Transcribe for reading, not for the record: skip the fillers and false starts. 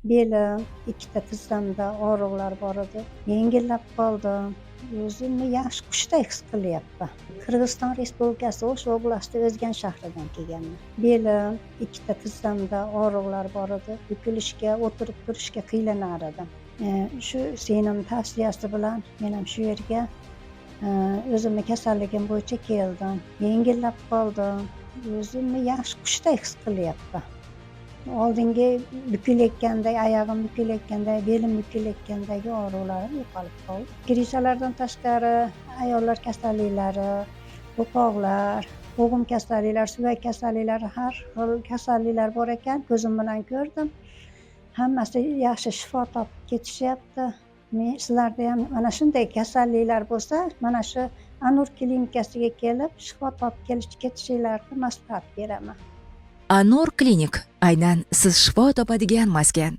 belim, ikkita tizzamda og'riqlar bor edi. Yengillab qoldim. O'zimni yaxshi qushdek his qilyapman. Qirg'iziston Respublikasi O'sh oblasti O'zgan shahridan kelganman. Belim, ikkita tizzamda og'riqlar bor edi. Bukilishga, o'tirib turishga qiylanar edim. Shu sening tavsiyasi bilan men ham shu yerga o'zimni kasalligim bo'yicha keldim. Yengillab qoldim. O'zimni yaxshi qushdek his qilyapman. Oldingi bukilayotganday, oyog'im bukilayotganday, belim bukilayotgandagi og'riqlarim yo'qolib qoldi. Grishalardan tashqari ayollar kasalliklari, o'poqlar, bo'g'im kasalliklari, suyak kasalliklari, har xil kasalliklar bor ekan, ko'zim bilan ko'rdim. Hammasi yaxshi shifo topib ketishyapti. Men sizlarda ham mana shunday kasalliklar bo'lsa, mana shu Anur klinikasiga kelib, shifo topib ketishinglarni maslahat beraman. Anor klinik aynan siz shifo topadigan maskan.